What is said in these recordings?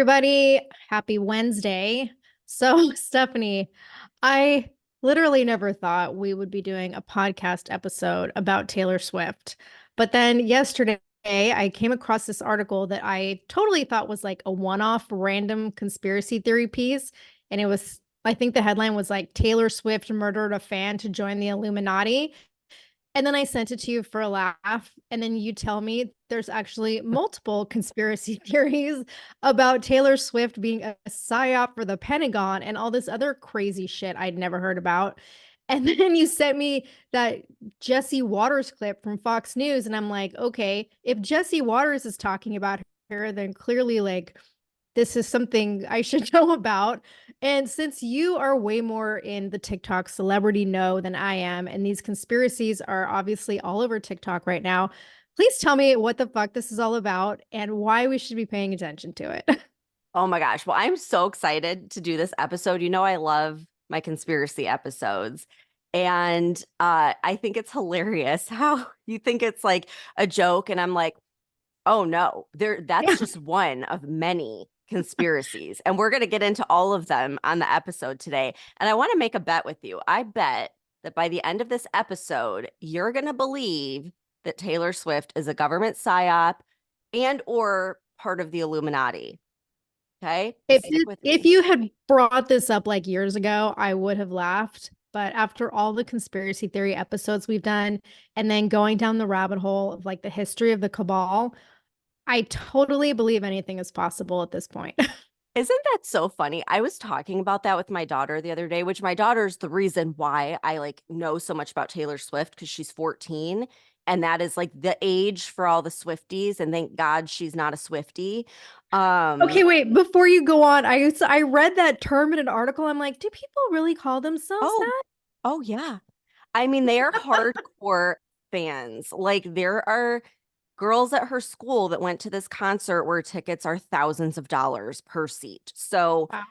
everybody. Happy Wednesday. So, Stephanie, I literally never thought we would be doing a podcast episode about Taylor Swift. But then yesterday, I came across this article that I totally thought was like a one-off random conspiracy theory piece. And I think the headline was like Taylor Swift murdered a fan to join the Illuminati. And then I sent it to you for a laugh. And then you tell me there's actually multiple conspiracy theories about Taylor Swift being a psy-op for the Pentagon and all this other crazy shit I'd never heard about. And then you sent me that Jesse Waters clip from Fox News. And I'm like, okay, if Jesse Waters is talking about her, then clearly, like, this is something I should know about. And since you are way more in the TikTok celebrity know than I am, and these conspiracies are obviously all over TikTok right now, please tell me what the fuck this is all about and why we should be paying attention to it. Oh my gosh. Well, I'm so excited to do this episode. You know, I love my conspiracy episodes. And I think it's hilarious how you think it's like a joke. And I'm like, oh no, that's Yeah. just one of many conspiracies. And we're going to get into all of them on the episode today. And I want to make a bet with you. I bet that by the end of this episode, you're going to believe that Taylor Swift is a government psyop and or part of the Illuminati. Okay, If stick with if me. you had brought this up like years ago, I would have laughed. But after all the conspiracy theory episodes we've done, and then going down the rabbit hole of like the history of the cabal, I totally believe anything is possible at this point. Isn't that so funny? I was talking about that with my daughter the other day, which my daughter's the reason why I like know so much about Taylor Swift because she's 14 and that is like the age for all the Swifties, and thank God she's not a Swiftie. Okay, wait, before you go on, I read that term in an article. I'm like, do people really call themselves Oh, that? oh yeah. I mean, they are hardcore fans. Like there are girls at her school that went to this concert where tickets are thousands of dollars per seat. So Wow.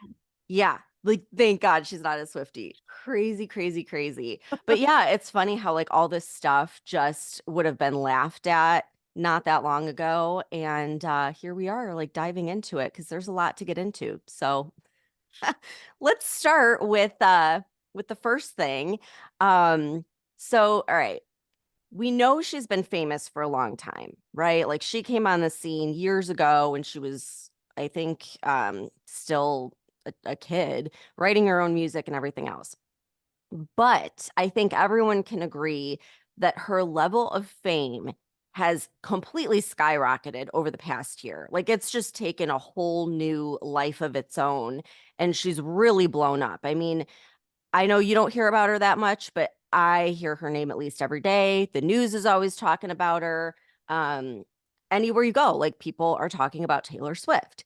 yeah, like thank God she's not a Swiftie. Crazy, crazy, crazy. But yeah, it's funny how like all this stuff just would have been laughed at not that long ago. And here we are like diving into it because there's a lot to get into. So let's start with the first thing. So all right. We know she's been famous for a long time, right? Like she came on the scene years ago when she was, I think, still a kid, writing her own music and everything else. But I think everyone can agree that her level of fame has completely skyrocketed over the past year. Like it's just taken a whole new life of its own, and she's really blown up. I mean, I know you don't hear about her that much, but I hear her name at least every day. The news is always talking about her. Um, Anywhere you go, like people are talking about Taylor Swift.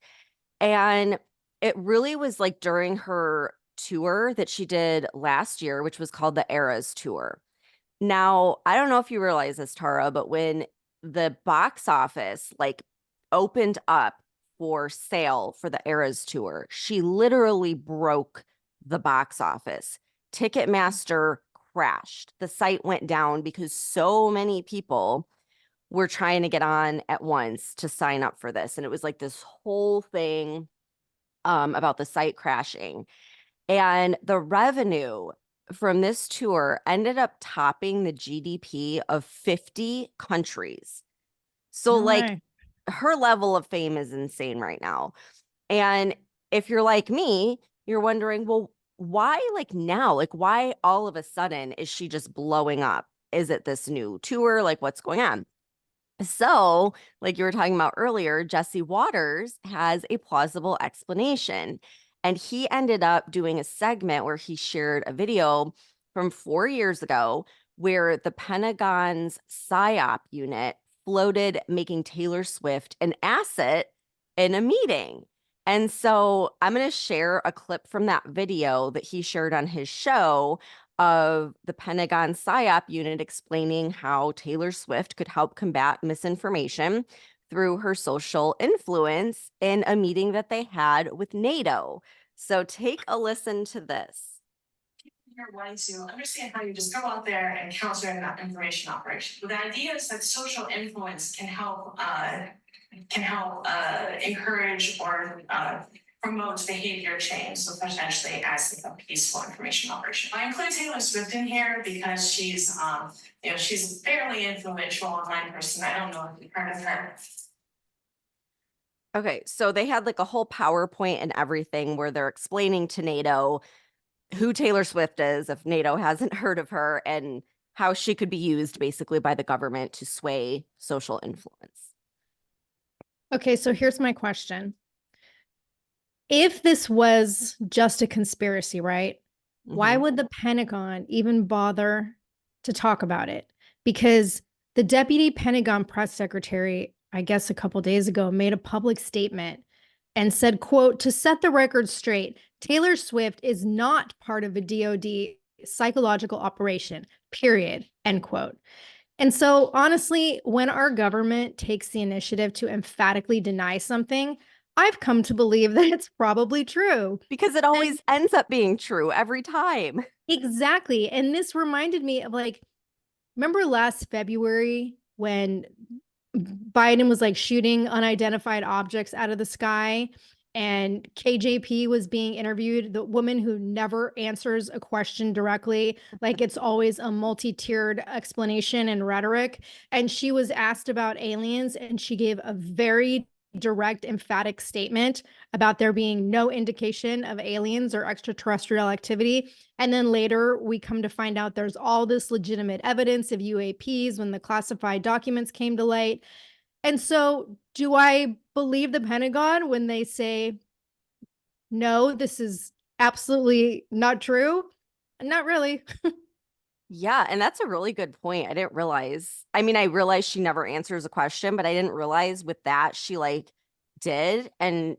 And it really was like during her tour that she did last year, which was called the Eras Tour. Now, I don't know if you realize this, Tara, but when the box office like opened up for sale for the Eras Tour, she literally broke the box office. Ticketmaster crashed. The site went down because so many people were trying to get on at once to sign up for this. And it was like this whole thing about the site crashing. And the revenue from this tour ended up topping the GDP of 50 countries. So, No like, way. her level of fame is insane right now. And if you're like me, you're wondering, well, why like now? Like, why all of a sudden is she just blowing up? Is it this new tour? Like, what's going on? So, like you were talking about earlier, Jesse Waters has a plausible explanation. And he ended up doing a segment where he shared a video from 4 years ago where the Pentagon's psy-op unit floated making Taylor Swift an asset in a meeting. And so I'm going to share a clip from that video that he shared on his show of the Pentagon psyop unit explaining how Taylor Swift could help combat misinformation through her social influence in a meeting that they had with NATO. So take a listen to this. You're wanting to understand how you just go out there and counter that information operation. But the idea is that social influence can help can help encourage or promote behavior change, so potentially as like a peaceful information operation. I include Taylor Swift in here because she's she's a fairly influential online person. I don't know if you've heard of her. Okay, so they had like a whole PowerPoint and everything where they're explaining to NATO who Taylor Swift is, if NATO hasn't heard of her, and how she could be used basically by the government to sway social influence. Okay, so here's my question. If this was just a conspiracy, right? Why Mhm. would the Pentagon even bother to talk about it? Because the deputy Pentagon press secretary, I guess a couple days ago, made a public statement and said, quote, to set the record straight, Taylor Swift is not part of a DOD psychological operation, period, end quote. And so, honestly, when our government takes the initiative to emphatically deny something, I've come to believe that it's probably true. Because it always ends up being true every time. Exactly. And this reminded me of like, remember last February when Biden was like shooting unidentified objects out of the sky and KJP was being interviewed, the woman who never answers a question directly, like it's always a multi-tiered explanation and rhetoric. And she was asked about aliens and she gave a very direct, emphatic statement about there being no indication of aliens or extraterrestrial activity. And then later we come to find out there's all this legitimate evidence of UAPs when the classified documents came to light. And so do I believe the Pentagon when they say, no, this is absolutely not true? Not really. Yeah, and that's a really good point. I didn't realize. I mean, I realized she never answers a question, but I didn't realize with that she like did. And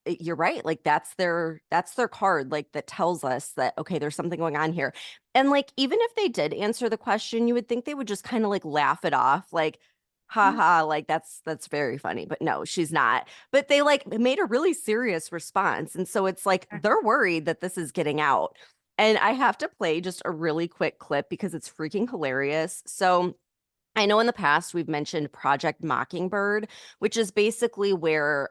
you're right. Like that's their card, like that tells us that okay, there's something going on here. And like even if they did answer the question, you would think they would just kind of like laugh it off, like haha, like that's very funny. But no, she's not. But they like made a really serious response. And so it's like they're worried that this is getting out. And I have to play just a really quick clip because it's freaking hilarious. So I know in the past we've mentioned Project Mockingbird, which is basically where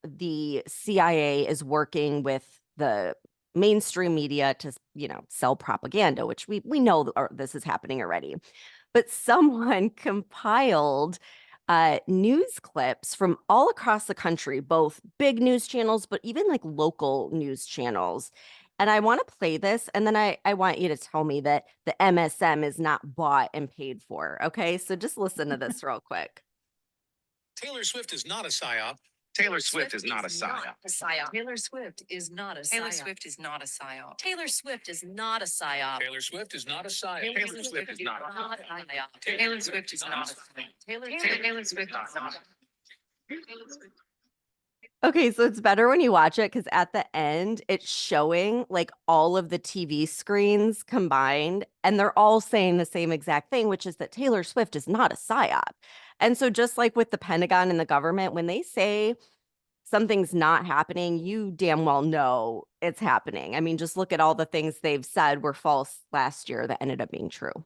the CIA is working with the mainstream media to, sell propaganda, which we know this is happening already. But someone compiled news clips from all across the country, both big news channels, but even like local news channels. And I want to play this, and then I want you to tell me that the MSM is not bought and paid for. Okay, so just listen to this real quick. Taylor Swift is not a psyop. Taylor Swift is not a psyop. Taylor Swift is not a Taylor psyop. Swift is not a psyop. Taylor Swift is not a psyop. Taylor Swift is not a psyop. Taylor Swift is not a psyop. Taylor Swift is not a psyop. Taylor Swift is not. Okay, so it's better when you watch it because at the end, it's showing like all of the TV screens combined, and they're all saying the same exact thing, which is that Taylor Swift is not a psyop. And so, just like with the Pentagon and the government, when they say something's not happening, you damn well know it's happening. I mean, just look at all the things they've said were false last year that ended up being true.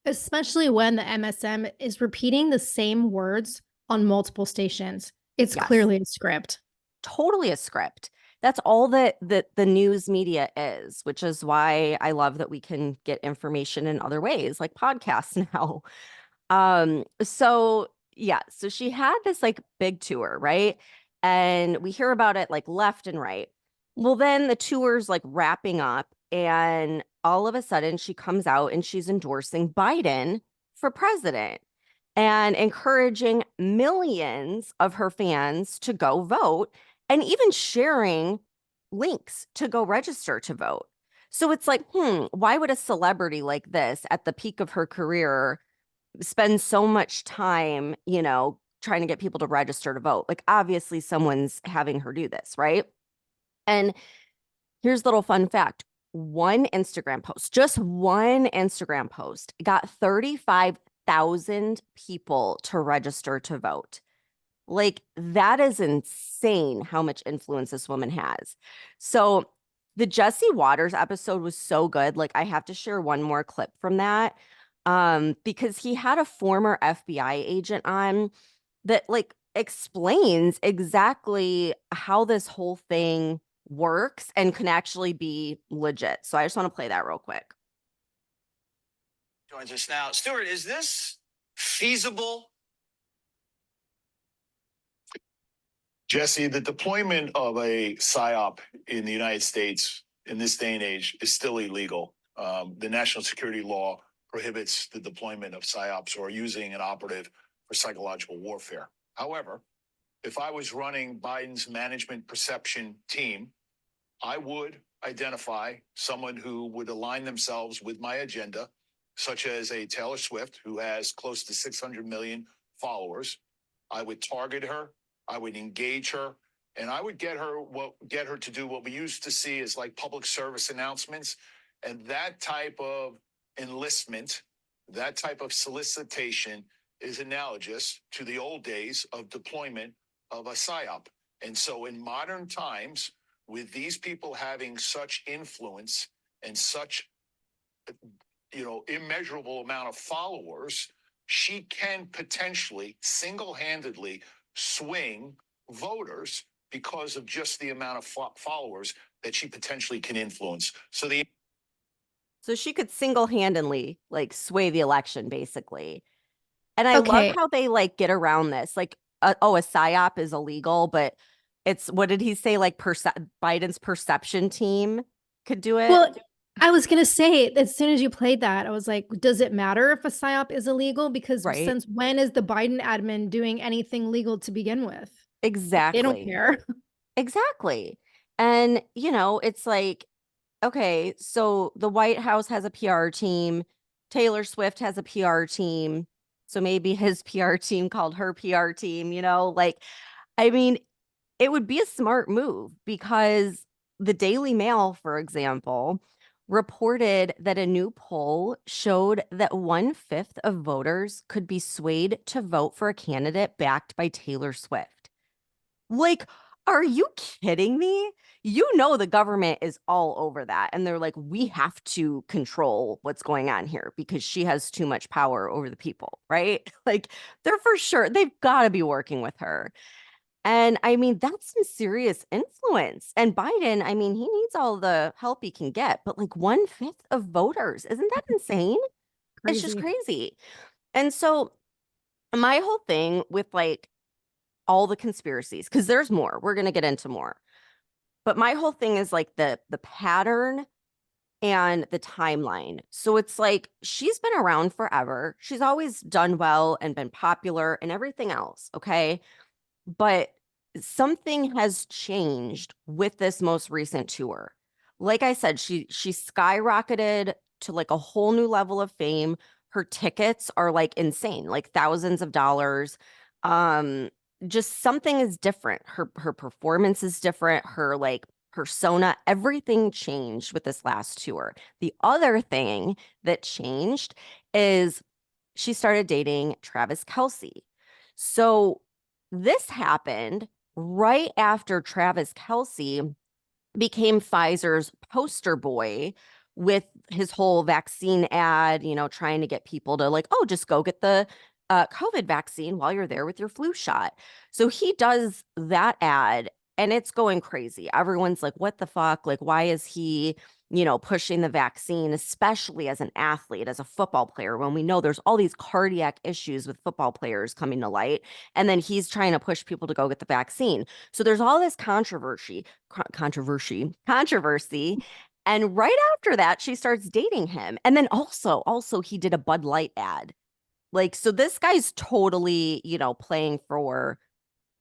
Especially when the MSM is repeating the same words on multiple stations. It's Yes. clearly a script. Totally a script. That's all that the news media is, which is why I love that we can get information in other ways, like podcasts now. So yeah, so she had this like big tour, right? And we hear about it like left and right. Well, then the tour's like wrapping up, and all of a sudden she comes out and she's endorsing Biden for president and encouraging millions of her fans to go vote and even sharing links to go register to vote. So it's like, why would a celebrity like this at the peak of her career spend so much time, trying to get people to register to vote? Like, obviously, someone's having her do this, right? And here's a little fun fact. Just one Instagram post got 35,000 people to register to vote. Like, that is insane how much influence this woman has. So the Jesse Waters episode was so good. Like, I have to share one more clip from that because he had a former FBI agent on that like explains exactly how this whole thing works and can actually be legit. So I just want to play that real quick. Joins us now. Stuart, is this feasible? Jesse, the deployment of a psy-op in the United States in this day and age is still illegal. The national security law prohibits the deployment of psy-ops or using an operative for psychological warfare. However, if I was running Biden's management perception team, I would identify someone who would align themselves with my agenda, such as a Taylor Swift, who has close to 600 million followers. I would target her. I would engage her, and I would get her to do what we used to see as like public service announcements. And that type of enlistment, that type of solicitation is analogous to the old days of deployment of a psyop. And so in modern times, with these people having such influence and such, immeasurable amount of followers, she can potentially single-handedly swing voters because of just the amount of followers that she potentially can influence. So she could single-handedly like sway the election, basically. And I love Okay. how they like get around this. Like, a psyop is illegal, but it's, what did he say? Like Biden's perception team could do it. Well, I was going to say, as soon as you played that, I was like, does it matter if a psyop is illegal? Because Right. since when is the Biden admin doing anything legal to begin with? Exactly. They don't care. Exactly. And, it's like, okay, so the White House has a PR team. Taylor Swift has a PR team. So maybe his PR team called her PR team, I mean, it would be a smart move because the Daily Mail, for example, reported that a new poll showed that 1/5 of voters could be swayed to vote for a candidate backed by Taylor Swift. Like, are you kidding me? The government is all over that. And they're like, we have to control what's going on here because she has too much power over the people, right? Like, they're for sure, they've got to be working with her. And I mean, that's some serious influence. And Biden, I mean, he needs all the help he can get, but like 1/5 of voters, isn't that insane? It's just crazy. And so my whole thing with like all the conspiracies, because there's more, we're going to get into more. But my whole thing is like the pattern and the timeline. So it's like she's been around forever. She's always done well and been popular and everything else. Okay. But something has changed with this most recent tour. Like I said, she skyrocketed to like a whole new level of fame. Her tickets are like insane, like thousands of dollars. Just something is different. Her performance is different. Her like persona, everything changed with this last tour. The other thing that changed is she started dating Travis Kelce. So this happened right after Travis Kelce became Pfizer's poster boy with his whole vaccine ad, trying to get people to like, oh, just go get the COVID vaccine while you're there with your flu shot. So he does that ad and it's going crazy. Everyone's like, what the fuck? Like, why is he, pushing the vaccine, especially as an athlete, as a football player, when we know there's all these cardiac issues with football players coming to light. And then he's trying to push people to go get the vaccine. So there's all this controversy. And right after that, she starts dating him. And then also he did a Bud Light ad. Like, so this guy's totally, playing for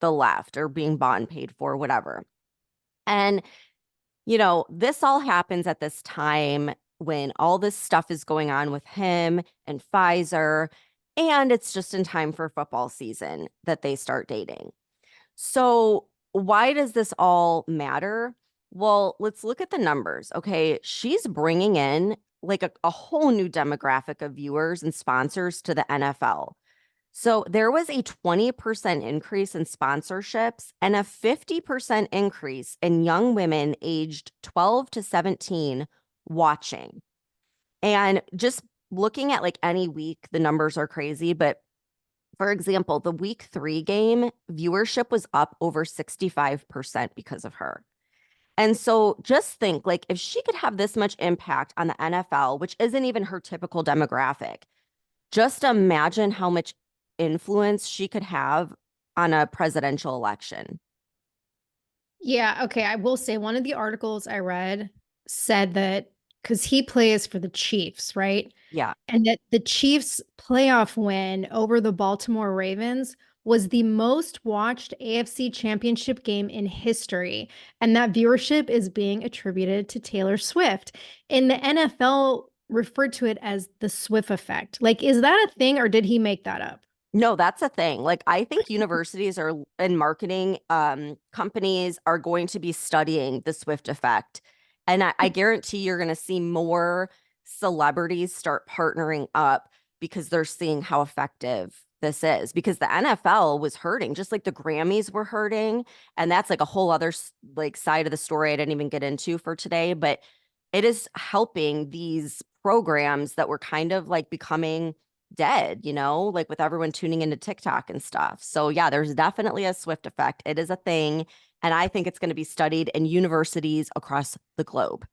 the left or being bought and paid for, whatever. And, this all happens at this time when all this stuff is going on with him and Pfizer. And it's just in time for football season that they start dating. So why does this all matter? Well, let's look at the numbers. Okay. She's bringing in like a whole new demographic of viewers and sponsors to the NFL. So there was a 20% increase in sponsorships and a 50% increase in young women aged 12 to 17 watching. And just looking at like any week, the numbers are crazy, but For example, the week 3 game viewership was up over 65% because of her. And so just think, like, if she could have this much impact on the NFL, which isn't even her typical demographic, just imagine how much influence she could have on a presidential election. Yeah, okay. I will say one of the articles I read said that because he plays for the Chiefs, right? Yeah. And that the Chiefs' playoff win over the Baltimore Ravens was the most watched AFC championship game in history. And that viewership is being attributed to Taylor Swift. And the NFL referred to it as the Swift effect. Like, is that a thing or did he make that up? No, that's a thing. Like, I think universities are and marketing companies are going to be studying the Swift effect. And I guarantee you're going to see more celebrities start partnering up because they're seeing how effective this is. Because the NFL was hurting, just like the Grammys were hurting. And that's like a whole other like side of the story I didn't even get into for today. But it is helping these programs that were kind of like becoming dead, like with everyone tuning into TikTok and stuff. So yeah, there's definitely a Swift effect. It is a thing. And I think it's going to be studied in universities across the globe.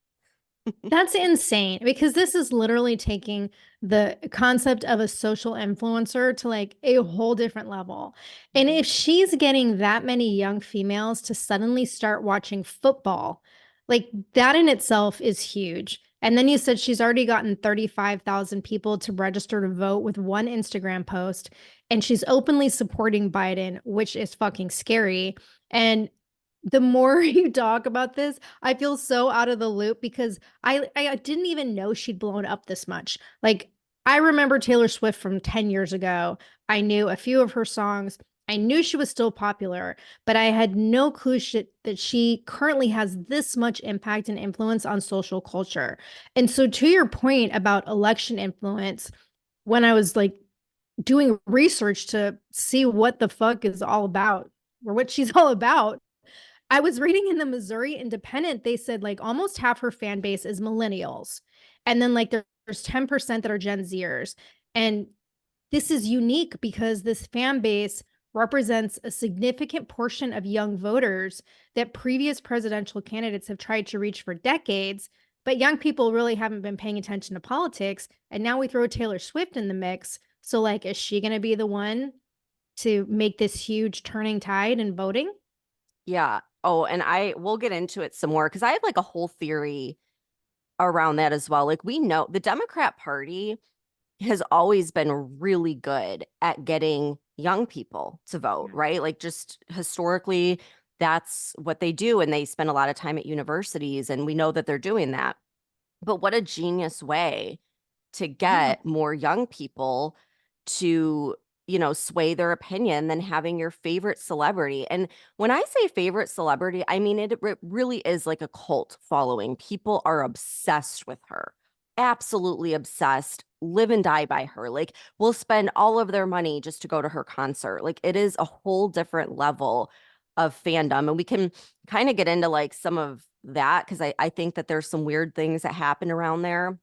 That's insane because this is literally taking the concept of a social influencer to like a whole different level. And if she's getting that many young females to suddenly start watching football, like that in itself is huge. And then you said she's already gotten 35,000 people to register to vote with one Instagram post, and she's openly supporting Biden, which is fucking scary. And the more you talk about this, I feel so out of the loop because I didn't even know she'd blown up this much. Like I remember Taylor Swift from 10 years ago. I knew a few of her songs. I knew she was still popular, but I had no clue that she currently has this much impact and influence on social culture. And so to your point about election influence, when I was like doing research to see what the fuck is all about or what she's all about, I was reading in the Missouri Independent, they said like almost half her fan base is millennials. And then like there's 10% that are Gen Zers. And this is unique because this fan base represents a significant portion of young voters that previous presidential candidates have tried to reach for decades. But young people really haven't been paying attention to politics. And now we throw Taylor Swift in the mix. So, like, is she going to be the one to make this huge turning tide in voting? Yeah. Oh, and we'll get into it some more because I have like a whole theory around that as well. Like we know the Democrat Party has always been really good at getting young people to vote, right? Like just historically, that's what they do. And they spend a lot of time at universities, and we know that they're doing that. But what a genius way to get more young people to, sway their opinion than having your favorite celebrity. And when I say favorite celebrity, I mean, it really is like a cult following. People are obsessed with her, absolutely obsessed, live and die by her. Like, will spend all of their money just to go to her concert. Like, it is a whole different level of fandom. And we can kind of get into like some of that because I think that there's some weird things that happen around there.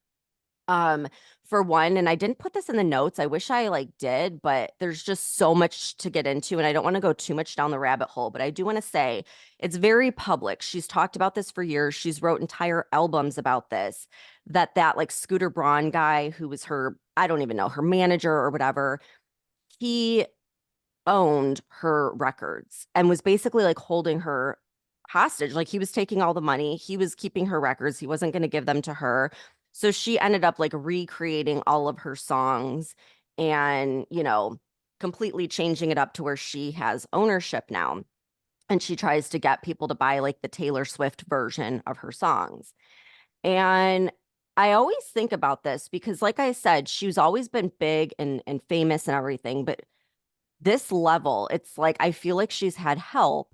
For one, and I didn't put this in the notes. I wish I like did, but there's just so much to get into, and I don't want to go too much down the rabbit hole, but I do want to say it's very public. She's talked about this for years. She's wrote entire albums about this, that like Scooter Braun guy who was her, I don't even know, her manager or whatever, he owned her records and was basically like holding her hostage. Like he was taking all the money, he was keeping her records, he wasn't going to give them to her. So she ended up like recreating all of her songs and, completely changing it up to where she has ownership now. And she tries to get people to buy like the Taylor Swift version of her songs. And I always think about this because, like I said, she's always been big and famous and everything. But this level, it's like I feel like she's had help,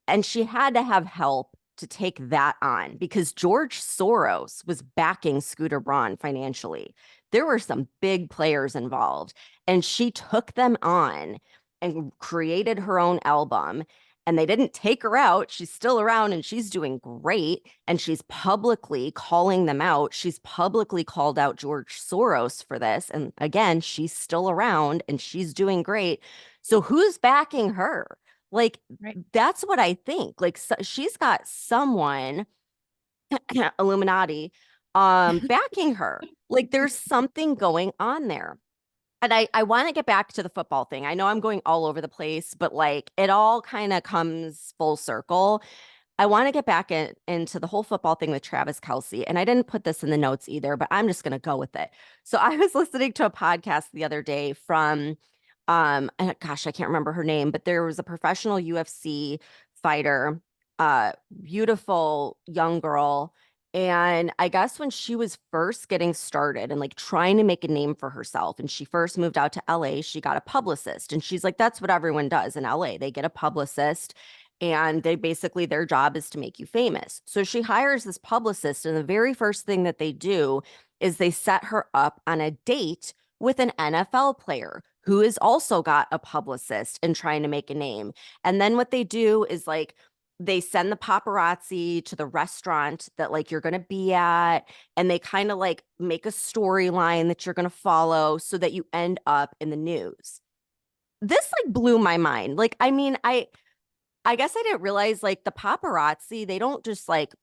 and she had to have help to take that on because George Soros was backing Scooter Braun financially. There were some big players involved, and she took them on and created her own album. and they didn't take her out. She's still around and she's doing great. And she's publicly calling them out. She's publicly called out George Soros for this. And again, she's still around and she's doing great. So who's backing her? Like, Right. that's what I think. Like, so she's got someone, Illuminati, backing her. Like, there's something going on there. And I want to get back to the football thing. I know I'm going all over the place, but like it all kind of comes full circle. I want to get back into the whole football thing with Travis Kelce. And I didn't put this in the notes either, but I'm just going to go with it. So I was listening to a podcast the other day from, and gosh, I can't remember her name, but there was a professional UFC fighter, beautiful young girl. And I guess when she was first getting started and like trying to make a name for herself, and she first moved out to LA, she got a publicist. And she's like, that's what everyone does in LA. They get a publicist and they basically, their job is to make you famous. So she hires this publicist, and the very first thing that they do is they set her up on a date with an NFL player who has also got a publicist and trying to make a name. And then what they do is like, they send the paparazzi to the restaurant that like you're going to be at, and they kind of like make a storyline that you're going to follow so that you end up in the news. This like blew my mind. Like, I mean, I guess I didn't realize like the paparazzi, they don't just like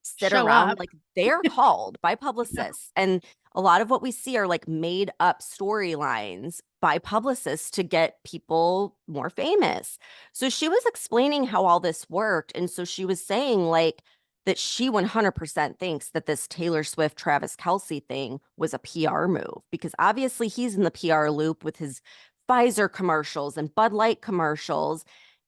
sit Show around. up. Like, they're called by publicists. And a lot of what we see are like made up storylines by publicists to get people more famous. So she was explaining how all this worked. And so she was saying like that she 100% thinks that this Taylor Swift, Travis Kelce thing was a PR move, because obviously he's in the PR loop with his Pfizer commercials and Bud Light commercials.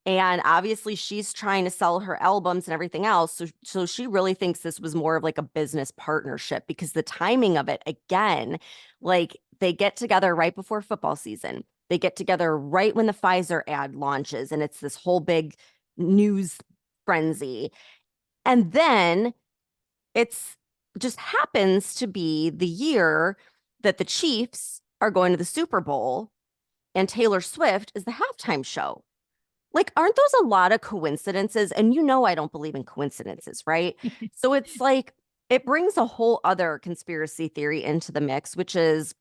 And obviously she's trying to sell her albums and everything else. So she really thinks this was more of like a business partnership, because the timing of it, again, like they get together right before football season. They get together right when the Pfizer ad launches, and it's this whole big news frenzy. And then it's just happens to be the year that the Chiefs are going to the Super Bowl and Taylor Swift is the halftime show. Like, aren't those a lot of coincidences? And you know, I don't believe in coincidences, right? So it's like, it brings a whole other conspiracy theory into the mix, which is,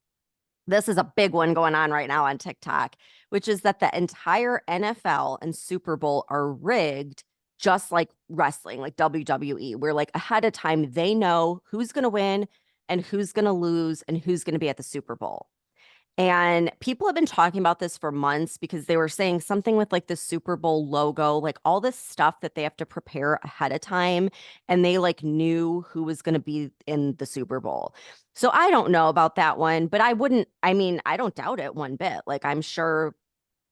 this is a big one going on right now on TikTok, which is that the entire NFL and Super Bowl are rigged, just like wrestling, like WWE, where like ahead of time, they know who's going to win and who's going to lose and who's going to be at the Super Bowl. And people have been talking about this for months, because they were saying something with like the Super Bowl logo, like all this stuff that they have to prepare ahead of time. And they like knew who was going to be in the Super Bowl. So I don't know about that one, but I don't doubt it one bit. Like, I'm sure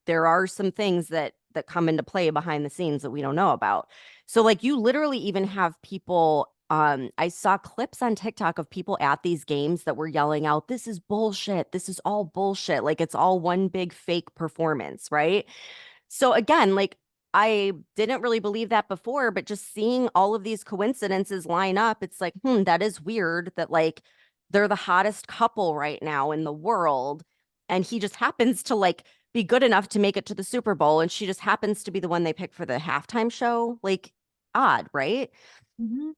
there are some things that come into play behind the scenes that we don't know about. So like, you literally even have people, I saw clips on TikTok of people at these games that were yelling out, this is bullshit. This is all bullshit. Like, it's all one big fake performance, right? So again, like, I didn't really believe that before, but just seeing all of these coincidences line up, it's like, that is weird that like they're the hottest couple right now in the world. And he just happens to like be good enough to make it to the Super Bowl, and she just happens to be the one they pick for the halftime show. Like, odd, right? Mm-hmm.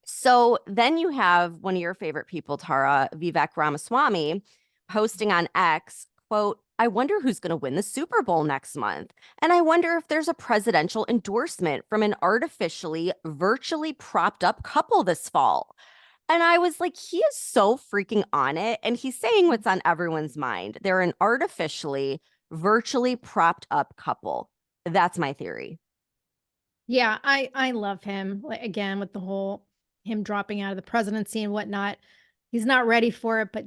So then you have one of your favorite people, Tara, Vivek Ramaswamy, posting on X, quote, I wonder who's going to win the Super Bowl next month. And I wonder if there's a presidential endorsement from an artificially, virtually propped up couple this fall. And I was like, he is so freaking on it. And he's saying what's on everyone's mind. They're an artificially, virtually propped up couple. That's my theory. Yeah, I love him. Like, again, with the whole him dropping out of the presidency and whatnot. He's not ready for it, but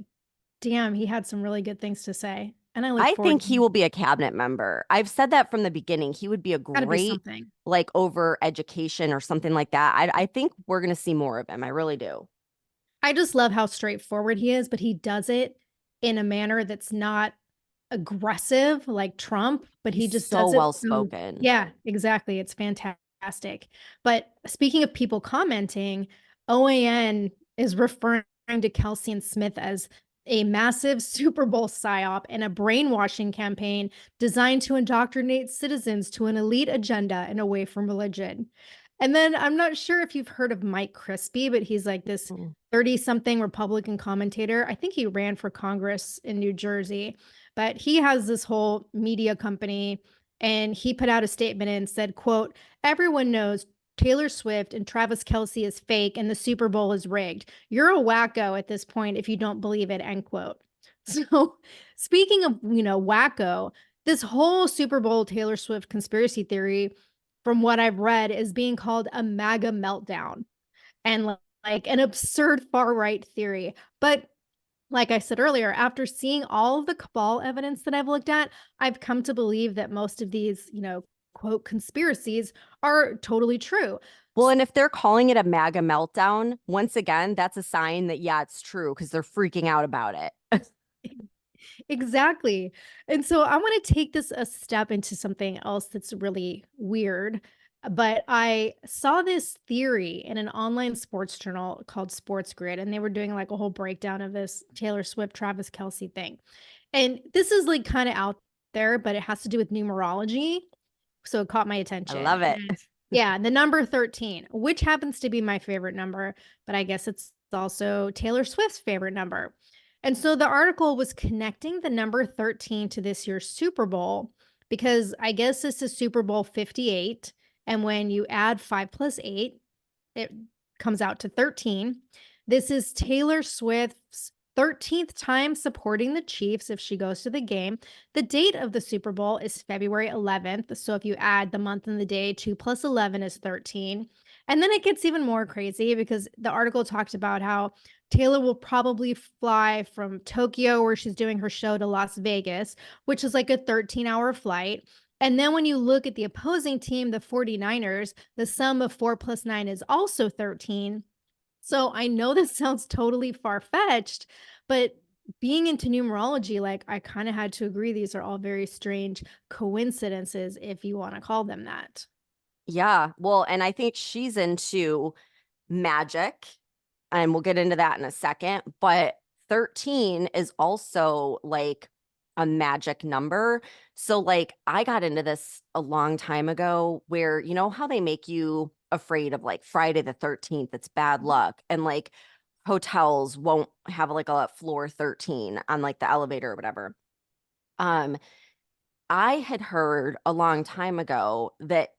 damn, he had some really good things to say. And I think he will be a cabinet member. I've said that from the beginning. He would be a gotta be great, something. like, over education or something like that. I think we're going to see more of him. I really do. I just love how straightforward he is, but he does it in a manner that's not aggressive like Trump, but he He's just so does it well so- spoken. Yeah, exactly. It's fantastic. But speaking of people commenting, OAN is referring to Kelsey and Smith as a massive Super Bowl psyop and a brainwashing campaign designed to indoctrinate citizens to an elite agenda and away from religion. And then I'm not sure if you've heard of Mike Crispy, but he's like this Mm. 30-something Republican commentator. I think he ran for Congress in New Jersey, but he has this whole media company, and he put out a statement and said, quote, "Everyone knows Taylor Swift and Travis Kelce is fake and the Super Bowl is rigged. You're a wacko at this point if you don't believe it," end quote. So speaking of, wacko, this whole Super Bowl Taylor Swift conspiracy theory, from what I've read, is being called a MAGA meltdown and like an absurd far right theory. But like I said earlier, after seeing all of the cabal evidence that I've looked at, I've come to believe that most of these, quote, conspiracies are totally true. Well, and if they're calling it a MAGA meltdown, once again, that's a sign that, yeah, it's true because they're freaking out about it. Exactly. And so I want to take this a step into something else that's really weird. But I saw this theory in an online sports journal called Sports Grid, and they were doing like a whole breakdown of this Taylor Swift, Travis Kelce thing. And this is like kind of out there, but it has to do with numerology. So it caught my I attention. love it. And yeah, the number 13, which happens to be my favorite number, but I guess it's also Taylor Swift's favorite number. And so the article was connecting the number 13 to this year's Super Bowl because I guess this is Super Bowl 58. And when you add 5 plus 8, it comes out to 13. This is Taylor Swift's 13th time supporting the Chiefs if she goes to the game. The date of the Super Bowl is February 11th. So if you add the month and the day, 2 plus 11 is 13. And then it gets even more crazy because the article talked about how Taylor will probably fly from Tokyo, where she's doing her show, to Las Vegas, which is like a 13-hour flight. And then when you look at the opposing team, the 49ers, the sum of 4 plus 9 is also 13. So I know this sounds totally far-fetched, but being into numerology, like I kind of had to agree these are all very strange coincidences, if you want to call them that. Yeah. Well, and I think she's into magic, and we'll get into that in a second. But 13 is also like a magic number. So, like, I got into this a long time ago where, you know, how they make you afraid of like Friday the 13th, it's bad luck. And like hotels won't have like a floor 13 on like the elevator or whatever. Um, I had heard a long time ago that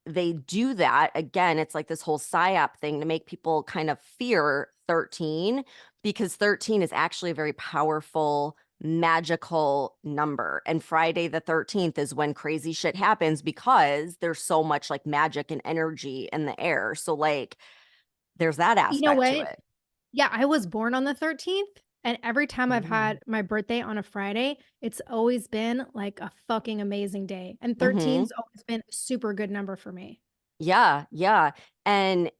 they do that. Again, it's like this whole psyop thing to make people kind of fear 13 because 13 is actually a very powerful, magical number. And Friday the 13th is when crazy shit happens because there's so much like magic and energy in the air. So, like, there's that You know aspect to what? it. Yeah, I was born on the 13th, and every time I've Mm. had my birthday on a Friday, it's always been like a fucking amazing day. And Mhm. 13's always been a super good number for me. Yeah, yeah. And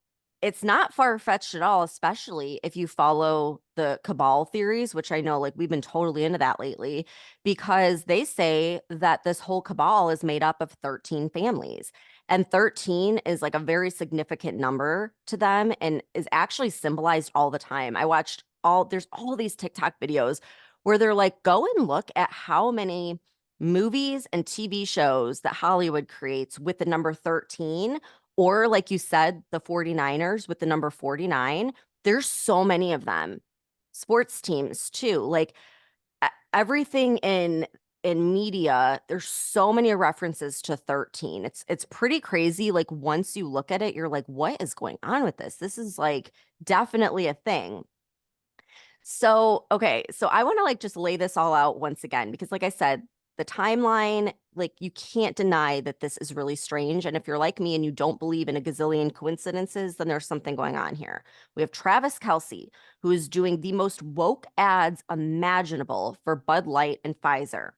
it's not far-fetched at all, especially if you follow the cabal theories, which I know like we've been totally into that lately, because they say that this whole cabal is made up of 13 families. And 13 is like a very significant number to them and is actually symbolized all the time. There's all these TikTok videos where they're like, go and look at how many movies and TV shows that Hollywood creates with the number 13, or like you said, the 49ers with the number 49. There's so many of them. Sports teams too. Like everything in media, there's so many references to 13. It's pretty crazy. Like once you look at it, you're like, what is going on with this? This is like definitely a thing. So, okay, so I want to like just lay this all out once again, because like I said, the timeline, like you can't deny that this is really strange. And if you're like me and you don't believe in a gazillion coincidences, then there's something going on here. We have Travis Kelce, who is doing the most woke ads imaginable for Bud Light and Pfizer.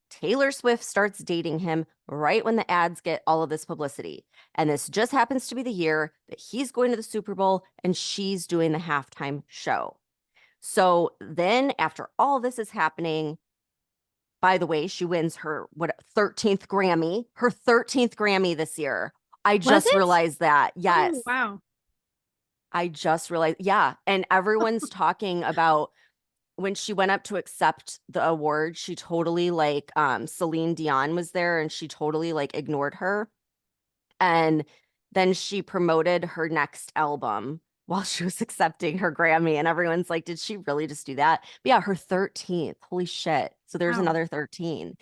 Taylor Swift starts dating him right when the ads get all of this publicity. And this just happens to be the year that he's going to the Super Bowl and she's doing the halftime show. So then after all this is happening, by the way, she wins her 13th Grammy, her 13th Grammy this year. I just realized that. Yes. Oh, wow. I just realized. Yeah. And everyone's talking about when she went up to accept the award, she totally like Celine Dion was there and she totally like ignored her. And then she promoted her next album while she was accepting her Grammy. And everyone's like, did she really just do that? But yeah, her 13th. Holy shit. So there's Wow. another 13.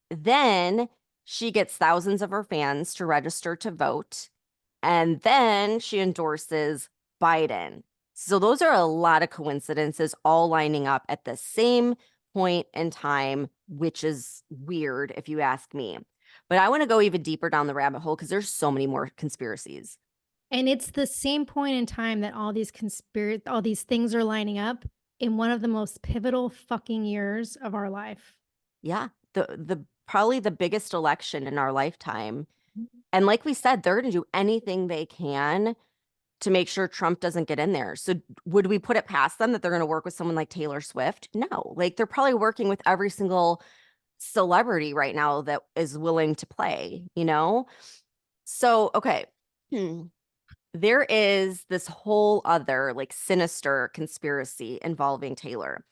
Then she gets thousands of her fans to register to vote. And then she endorses Biden. So those are a lot of coincidences all lining up at the same point in time, which is weird if you ask me. But I want to go even deeper down the rabbit hole because there's so many more conspiracies. And it's the same point in time that all these things are lining up in one of the most pivotal fucking years of our life. Yeah, the probably the biggest election in our lifetime. And like we said, they're going to do anything they can to make sure Trump doesn't get in there. So would we put it past them that they're going to work with someone like Taylor Swift? No, like they're probably working with every single celebrity right now that is willing to play, you know? So, okay. There is this whole other like sinister conspiracy involving Taylor.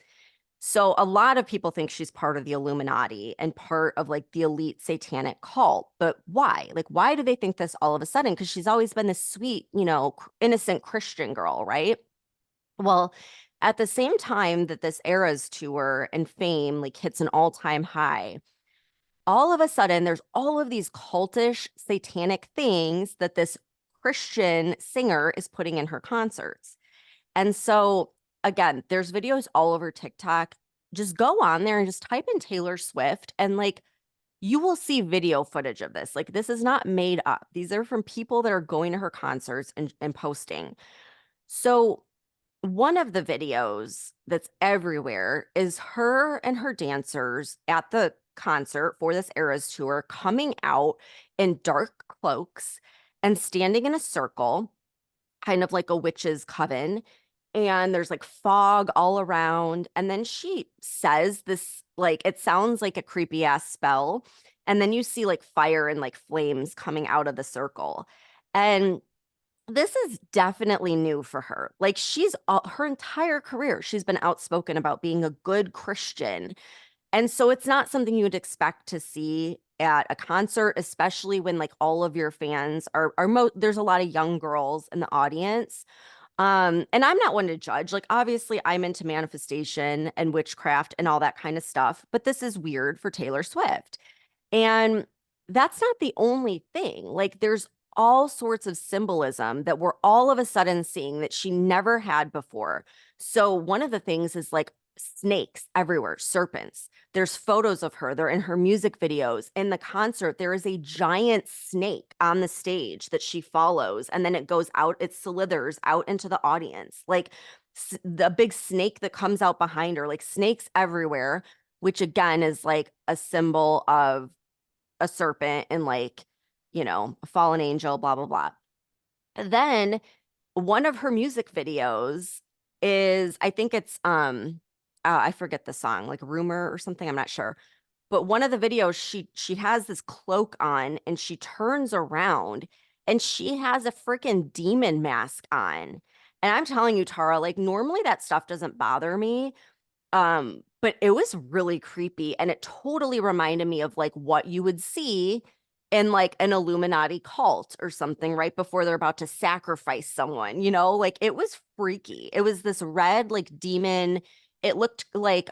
So a lot of people think she's part of the Illuminati and part of like the elite satanic cult. But why? Like, why do they think this all of a sudden? Because she's always been this sweet, you know, innocent Christian girl, right? Well, at the same time that this Eras tour and fame like hits an all-time high, all of a sudden there's all of these cultish satanic things that this Christian singer is putting in her concerts. And so again, there's videos all over TikTok. Just go on there and just type in Taylor Swift and like you will see video footage of this. Like this is not made up. These are from people that are going to her concerts and posting. So one of the videos that's everywhere is her and her dancers at the concert for this Eras tour coming out in dark cloaks and standing in a circle, kind of like a witch's coven. And there's like fog all around. And then she says this, like, it sounds like a creepy ass spell. And then you see like fire and like flames coming out of the circle. And this is definitely new for her. Like she's her entire career, she's been outspoken about being a good Christian. And so it's not something you would expect to see at a concert, especially when like all of your fans are there's a lot of young girls in the audience. And I'm not one to judge. Like obviously I'm into manifestation and witchcraft and all that kind of stuff, but this is weird for Taylor Swift. And that's not the only thing. Like there's all sorts of symbolism that we're all of a sudden seeing that she never had before. So one of the things is like snakes everywhere, serpents. There's photos of her. They're in her music videos. In the concert, there is a giant snake on the stage that she follows. And then it goes out, it slithers out into the audience. Like the big snake that comes out behind her, like snakes everywhere, which again is like a symbol of a serpent and like, you know, a fallen angel, blah, blah, blah. Then one of her music videos is, I think it's, I forget the song, like Rumor or something. I'm not sure. But one of the videos, she has this cloak on and she turns around and she has a freaking demon mask on. And I'm telling you, Tara, like normally that stuff doesn't bother me. But it was really creepy and it totally reminded me of like what you would see in like an Illuminati cult or something right before they're about to sacrifice someone, you know, like it was freaky. It was this red like demon. It looked like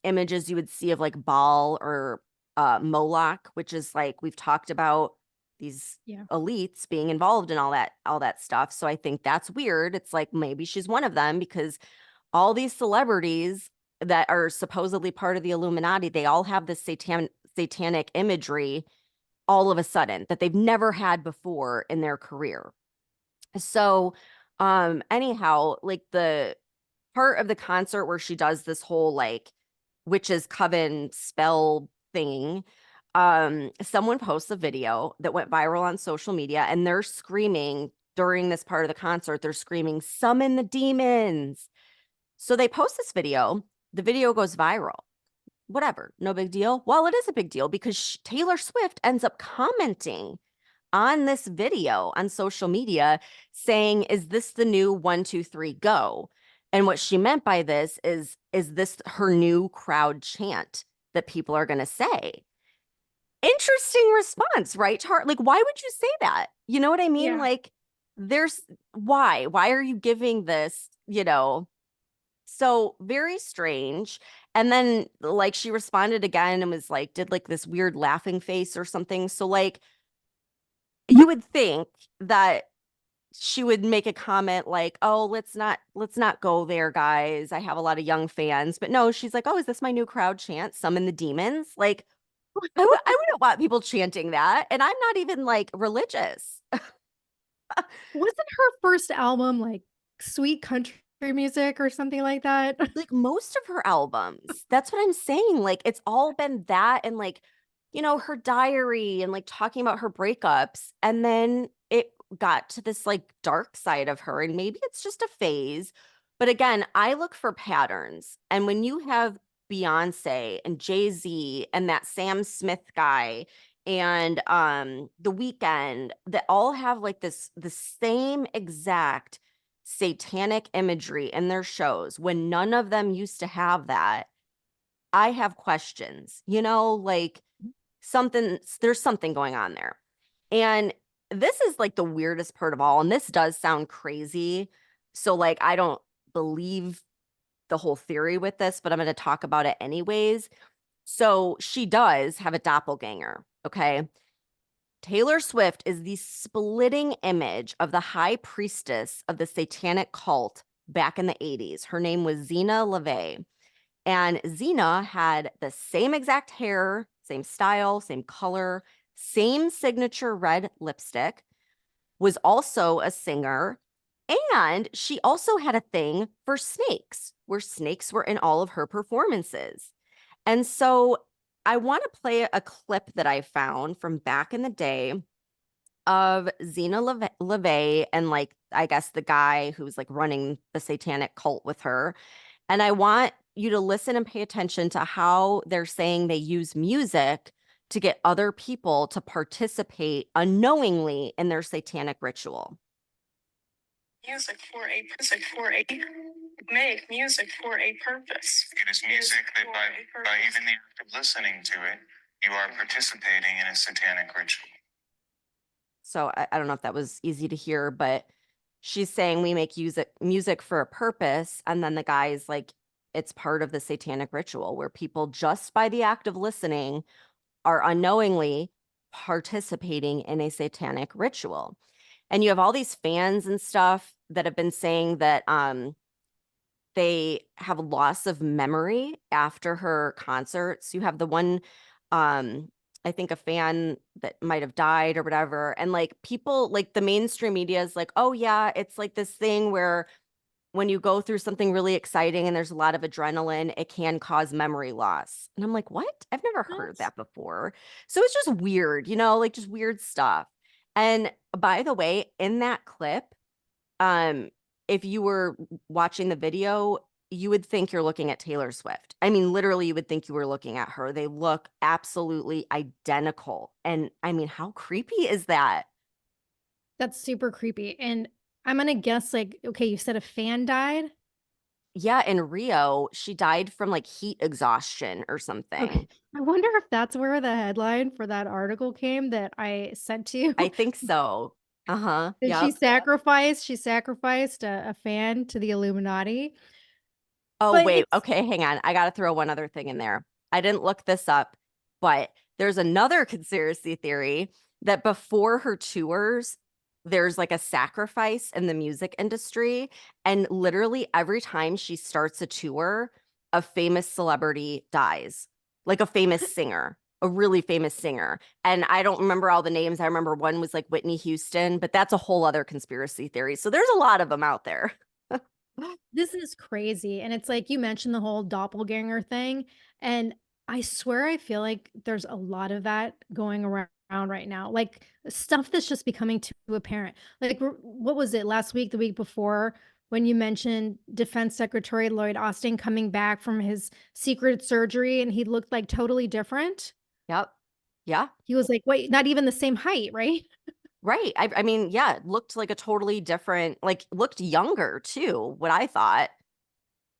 images you would see of like Baal or Moloch, which is like we've talked about these elites being involved in all that stuff. So I think that's weird. It's like maybe she's one of them because all these celebrities that are supposedly part of the Illuminati, they all have this satanic imagery all of a sudden that they've never had before in their career. So anyhow, like the part of the concert where she does this whole like witch's coven spell thing, someone posts a video that went viral on social media and they're screaming during this part of the concert, they're screaming, "Summon the demons." So they post this video, the video goes viral. Whatever, no big deal. Well, it is a big deal because Taylor Swift ends up commenting on this video on social media saying, "Is this the new 1, 2, 3 go?" And what she meant by this is this her new crowd chant that people are going to say? Interesting response, right, Tart? Like, why would you say that? You know what I mean? Yeah. Like, there's why? Why are you giving this, So very strange. And then like she responded again and was like, did like this weird laughing face or something. So like you would think that she would make a comment like, "Oh, let's not go there, guys. I have a lot of young fans." But no, she's like, "Oh, is this my new crowd chant? Summon the demons?" Like, I wouldn't want people chanting that, and I'm not even like religious. Wasn't her first album like sweet country music or something like that? Like most of her albums, that's what I'm saying. Like, it's all been that and like, her diary and like talking about her breakups, and then it got to this like dark side of her, and maybe it's just a phase. But again, I look for patterns. And when you have Beyonce and Jay-Z and that Sam Smith guy and The Weeknd that all have like the same exact satanic imagery in their shows when none of them used to have that, I have questions, like there's something going on there. And this is like the weirdest part of all. And this does sound crazy. So like, I don't believe the whole theory with this, but I'm going to talk about it anyways. So she does have a doppelganger. Okay. Taylor Swift is the splitting image of the high priestess of the satanic cult back in the 80s. Her name was Zena LeVay. And Zena had the same exact hair, same style, same color, same signature red lipstick, was also a singer. And she also had a thing for snakes, where snakes were in all of her performances. And so I want to play a clip that I found from back in the day of Zena LeVay and like, I guess the guy who's like running the satanic cult with her. And I want you to listen and pay attention to how they're saying they use music to get other people to participate unknowingly in their satanic ritual. Music for a make music for a purpose. It is music that by even the act of listening to it, you are participating in a satanic ritual. So I don't know if that was easy to hear, but she's saying we make music for a purpose. And then the guy's like, it's part of the satanic ritual where people just by the act of listening are unknowingly participating in a satanic ritual. And you have all these fans and stuff that have been saying that they have loss of memory after her concerts. You have the one, I think a fan that might have died or whatever. And like people, like the mainstream media is like, oh yeah, it's like this thing where when you go through something really exciting and there's a lot of adrenaline, it can cause memory loss. And I'm like, what? I've never heard that before. So it's just weird, like just weird stuff. And by the way, in that clip, if you were watching the video, you would think you're looking at Taylor Swift. I mean, literally, you would think you were looking at her. They look absolutely identical. And I mean, how creepy is that? That's super creepy. And I'm going to guess like, okay, you said a fan died. Yeah, in Rio, she died from like heat exhaustion or something. Okay. I wonder if that's where the headline for that article came that I sent to you. I think so. Uh-huh. Did Yeah. she sacrifice? She sacrificed a fan to the Illuminati. Oh, But wait. it's Okay, hang on. I got to throw one other thing in there. I didn't look this up, but there's another conspiracy theory that before her tours, there's like a sacrifice in the music industry. And literally every time she starts a tour, a famous celebrity dies, like a famous singer, a really famous singer. And I don't remember all the names. I remember one was like Whitney Houston, but that's a whole other conspiracy theory. So there's a lot of them out there. this is crazy. And it's like you mentioned the whole doppelganger thing. And I swear I feel like there's a lot of that going around right now. Like stuff that's just becoming too apparent. Like what was it last week, the week before, when you mentioned Defense Secretary Lloyd Austin coming back from his secret surgery and he looked like totally different? Yep. Yeah. He was like, wait, not even the same height, right? Right. I mean, yeah, it looked like a totally different, like looked younger too, what I thought.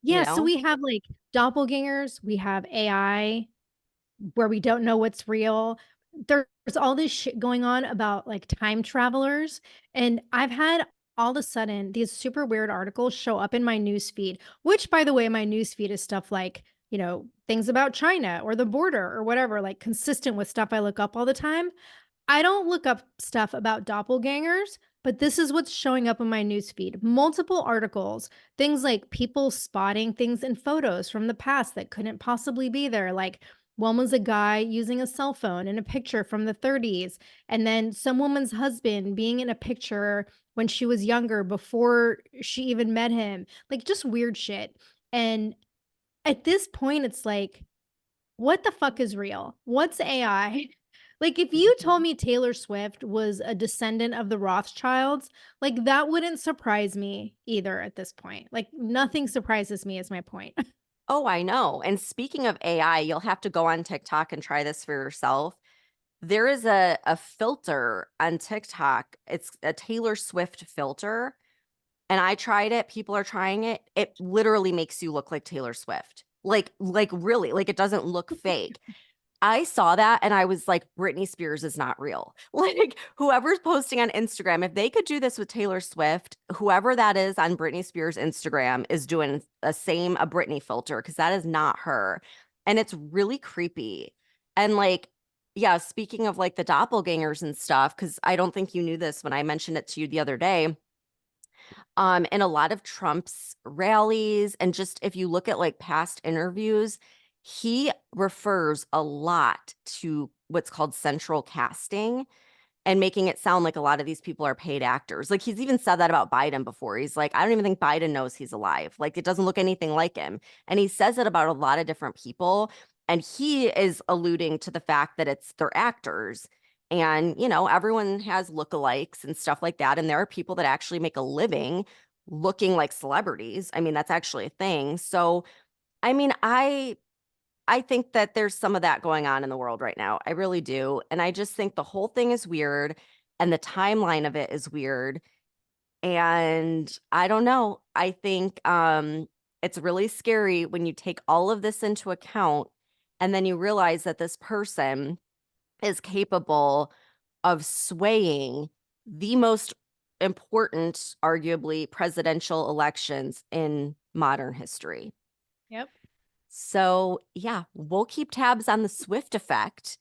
Yeah, know? so we have like doppelgangers, we have AI where we don't know what's real. There's all this shit going on about like time travelers. And I've had all of a sudden these super weird articles show up in my news feed, which by the way, my news feed is stuff like, things about China or the border or whatever, like consistent with stuff I look up all the time. I don't look up stuff about doppelgangers, but this is what's showing up in my newsfeed. Multiple articles, things like people spotting things in photos from the past that couldn't possibly be there. Like one was a guy using a cell phone in a picture from the 30s, and then some woman's husband being in a picture when she was younger before she even met him. Like just weird shit. And at this point, it's like, what the fuck is real? What's AI? Like, if you told me Taylor Swift was a descendant of the Rothschilds, like that wouldn't surprise me either at this point. Like, nothing surprises me, is my point. Oh, I know. And speaking of AI, you'll have to go on TikTok and try this for yourself. There is a filter on TikTok. It's a Taylor Swift filter. And I tried it. People are trying it. It literally makes you look like Taylor Swift. Like really, like it doesn't look fake. I saw that and I was like, Britney Spears is not real. Like whoever's posting on Instagram, if they could do this with Taylor Swift, whoever that is on Britney Spears Instagram is doing a Britney filter because that is not her. And it's really creepy. And like, yeah, speaking of like the doppelgangers and stuff, because I don't think you knew this when I mentioned it to you the other day. In a lot of Trump's rallies, and just if you look at like past interviews, he refers a lot to what's called central casting and making it sound like a lot of these people are paid actors. Like he's even said that about Biden before. He's like, I don't even think Biden knows he's alive. Like it doesn't look anything like him. And he says it about a lot of different people. And he is alluding to the fact that they're actors. And, everyone has lookalikes and stuff like that. And there are people that actually make a living looking like celebrities. I mean, that's actually a thing. So, I mean, I think that there's some of that going on in the world right now. I really do. And I just think the whole thing is weird and the timeline of it is weird. And I don't know. I think it's really scary when you take all of this into account and then you realize that this person is capable of swaying the most important, arguably, presidential elections in modern history. Yep. So, yeah, we'll keep tabs on the Swift effect.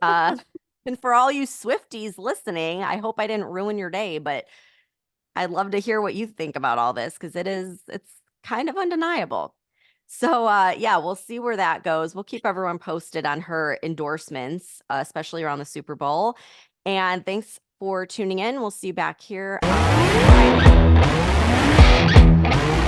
And for all you Swifties listening, I hope I didn't ruin your day, but I'd love to hear what you think about all this because it's kind of undeniable. So, yeah, we'll see where that goes. We'll keep everyone posted on her endorsements, especially around the Super Bowl. And thanks for tuning in. We'll see you back here on Friday.